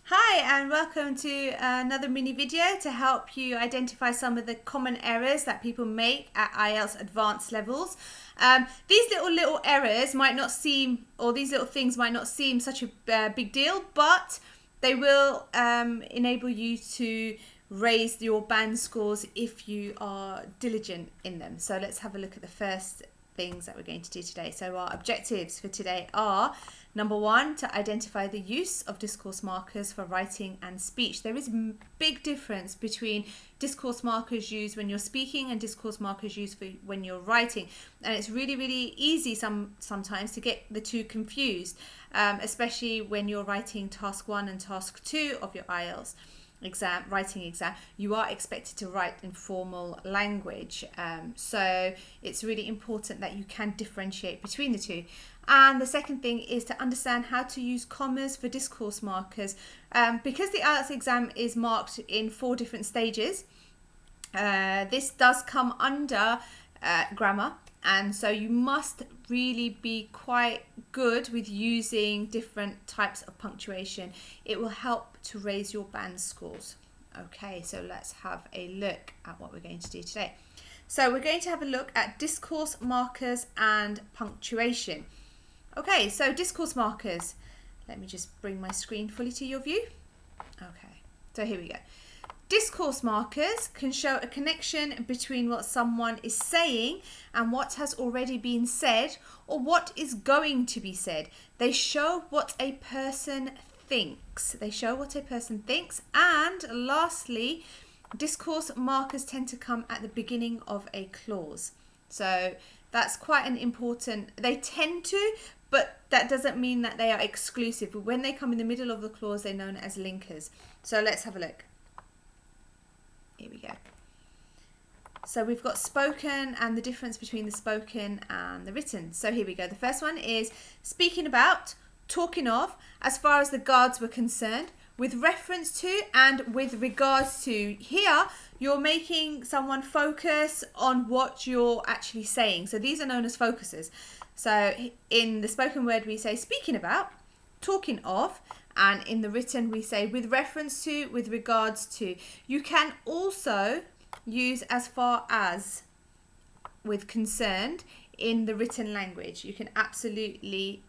Hi and welcome to another mini video to help you identify some of the common errors that people make at IELTS advanced levels. These little errors might not seem, or these little things might not seem such a big deal, but they will enable you to raise your band scores if you are diligent in them. So let's have a look at the first things that we're going to do today. So our objectives for today are: number one, to identify the use of discourse markers for writing and speech. There is a big difference between discourse markers used when you're speaking and discourse markers used for when you're writing. And it's really easy sometimes to get the two confused, especially when you're writing task 1 and task 2 of your IELTS writing exam. You are expected to write in formal language, so it's really important that you can differentiate between the two. And the second thing is to understand how to use commas for discourse markers, because the IELTS exam is marked in 4 different stages. This does come under grammar, and so you must really be quite good with using different types of punctuation. It will help to raise your band scores. Okay, so let's have a look at what we're going to do today. So we're going to have a look at discourse markers and punctuation. Okay, so discourse markers. Let me just bring my screen fully to your view. Okay, so here we go. Discourse markers can show a connection between what someone is saying and what has already been said or what is going to be said. They show what a person thinks. And lastly, discourse markers tend to come at the beginning of a clause. So that's quite an important, they tend to, but that doesn't mean that they are exclusive. When they come in the middle of the clause, they're known as linkers. So let's have a look. Here we go. So we've got spoken and the difference between the spoken and the written. So here we go. The first one is speaking about, talking of, as far as the guards were concerned, with reference to and with regards to. Here, you're making someone focus on what you're actually saying. So these are known as focuses. So in the spoken word, we say speaking about, talking of, and in the written we say with reference to, with regards to. You can also use as far as with concerned in the written language. You can absolutely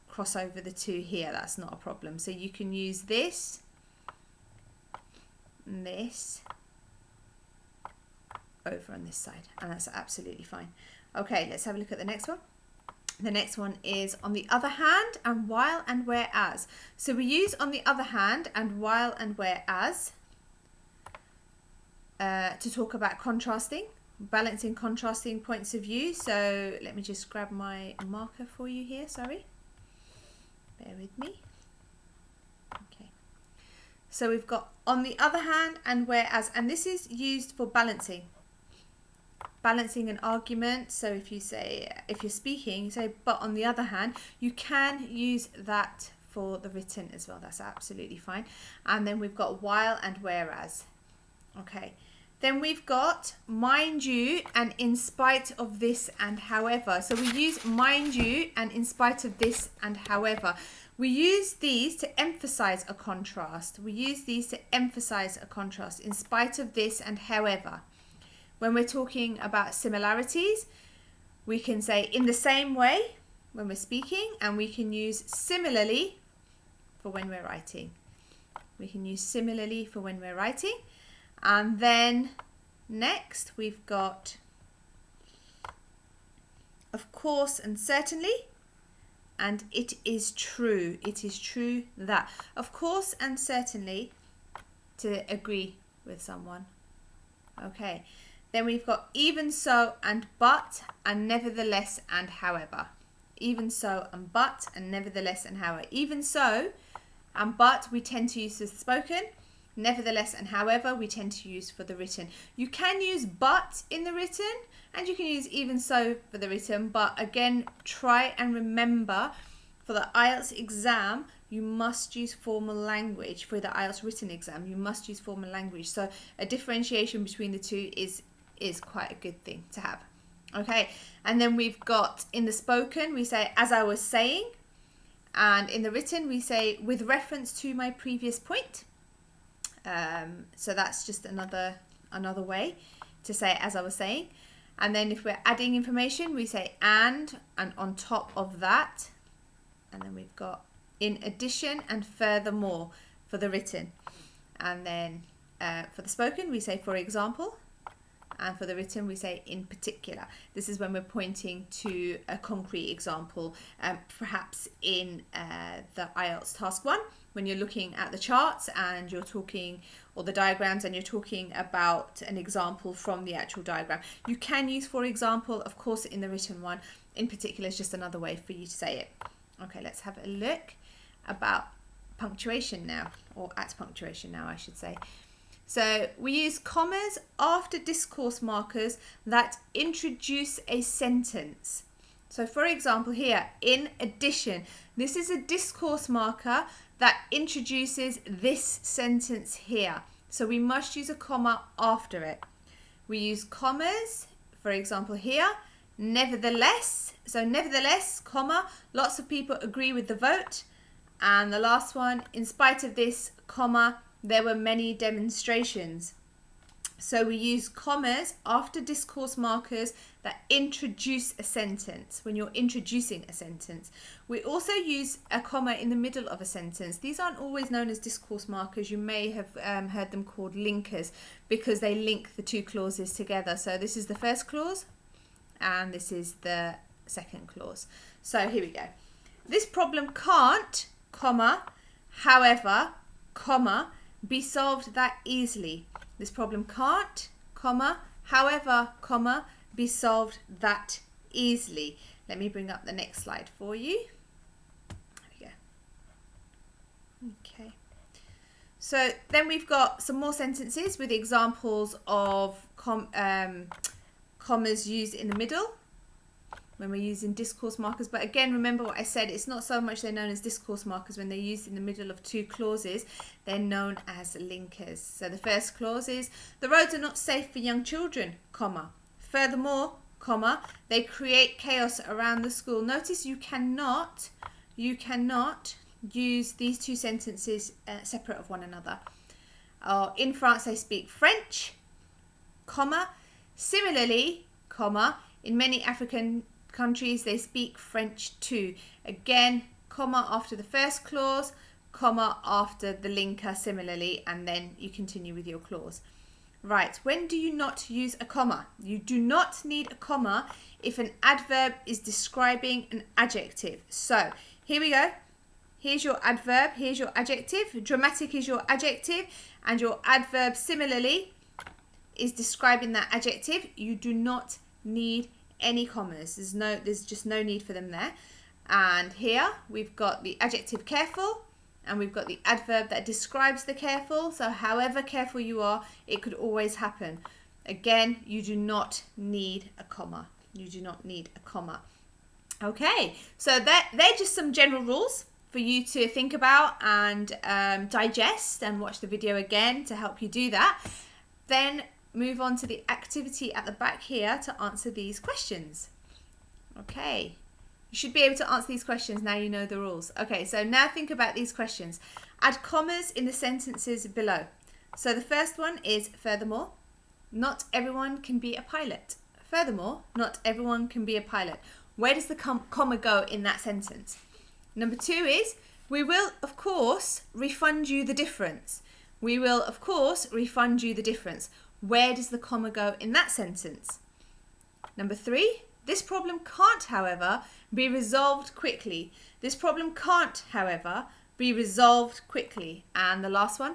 cross over the two here. That's not a problem. So you can use this and this over on this side, and that's absolutely fine. Okay, let's have a look at the next one. The next one is on the other hand and while and whereas. So we use on the other hand and while and whereas to talk about contrasting, balancing contrasting points of view. So let me just grab my marker for you here, sorry. Bear with me. Okay. So we've got on the other hand and whereas, and this is used for balancing an argument. So if you say, if you're speaking, you say, but on the other hand, you can use that for the written as well. That's absolutely fine. And then we've got while and whereas. Okay. Then we've got mind you and in spite of this and however. So we use mind you and in spite of this and however. We use these to emphasize a contrast. In spite of this and however. When we're talking about similarities, we can say in the same way when we're speaking, and we can use similarly for when we're writing. And then next we've got of course and certainly, and it is true. It is true that. Of course and certainly, to agree with someone. Okay. Then we've got even so and but and nevertheless and however. Even so and but and nevertheless and however. Even so and but we tend to use for the spoken. Nevertheless and however we tend to use for the written. You can use but in the written and you can use even so for the written. But again, try and remember for the IELTS exam, you must use formal language. For the IELTS written exam, you must use formal language. So a differentiation between the two is quite a good thing to have. Okay, and then we've got in the spoken, we say as I was saying, And in the written, we say with reference to my previous point. So that's just another way to say it, as I was saying. And then if we're adding information, we say and on top of that. And then we've got in addition and furthermore for the written. And then for the spoken, we say for example. And for the written, we say in particular. This is when we're pointing to a concrete example, perhaps in the IELTS Task 1, when you're looking at the charts and you're talking, or the diagrams, and you're talking about an example from the actual diagram. You can use for example, of course, in the written one. In particular is just another way for you to say it. Okay, let's have a look about punctuation now, or at punctuation now, I should say. So we use commas after discourse markers that introduce a sentence. So for example here, in addition, this is a discourse marker that introduces this sentence here. So we must use a comma after it. We use commas, for example here, nevertheless. So nevertheless, comma, lots of people agree with the vote. And the last one, in spite of this, comma, there were many demonstrations. So we use commas after discourse markers that introduce a sentence when you're introducing a sentence. We also use a comma in the middle of a sentence. These aren't always known as discourse markers. You may have heard them called linkers because they link the two clauses together. So this is the first clause and this is the second clause. So here we go. This problem can't, comma, however, comma, be solved that easily. This problem can't, comma, however, comma, be solved that easily. Let me bring up the next slide for you. There we go. Okay. So then we've got some more sentences with examples of commas used in the middle when we're using discourse markers. But again, remember what I said, it's not so much they're known as discourse markers when they're used in the middle of two clauses, they're known as linkers. So the first clause is, the roads are not safe for young children, comma. Furthermore, comma, they create chaos around the school. Notice you cannot use these two sentences separate of one another. In France they speak French, comma. Similarly, comma, in many African countries they speak French too. Again, comma after the first clause, comma after the linker similarly, and then you continue with your clause. Right, when do you not use a comma? You do not need a comma if an adverb is describing an adjective. So here we go. Here's your adverb, here's your adjective. Dramatic is your adjective, and your adverb similarly is describing that adjective. You do not need any commas. There's just no need for them there. And here we've got the adjective careful, and we've got the adverb that describes the careful. So however careful you are, it could always happen. Again, you do not need a comma. You do not need a comma. Okay, so they're just some general rules for you to think about and digest, and watch the video again to help you do that. Then move on to the activity at the back here to answer these questions. Okay, you should be able to answer these questions now you know the rules. Okay, so now think about these questions. Add commas in the sentences below. So the first one is, furthermore, not everyone can be a pilot. Furthermore, not everyone can be a pilot. Where does the comma go in that sentence? Number 2 is, we will, of course, refund you the difference. We will, of course, refund you the difference. Where does the comma go in that sentence? Number 3, this problem can't, however, be resolved quickly. This problem can't, however, be resolved quickly. And the last one,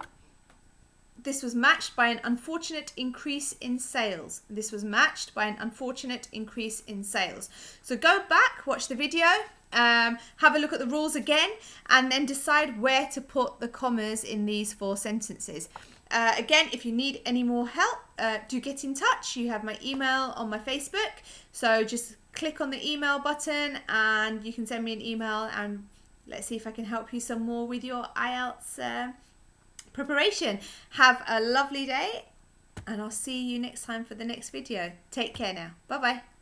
this was matched by an unfortunate increase in sales. This was matched by an unfortunate increase in sales. So go back, watch the video, have a look at the rules again, and then decide where to put the commas in these 4 sentences. Again, if you need any more help, do get in touch. You have my email on my Facebook, so just click on the email button and you can send me an email, and let's see if I can help you some more with your IELTS preparation. Have a lovely day, and I'll see you next time for the next video. Take care now. Bye bye.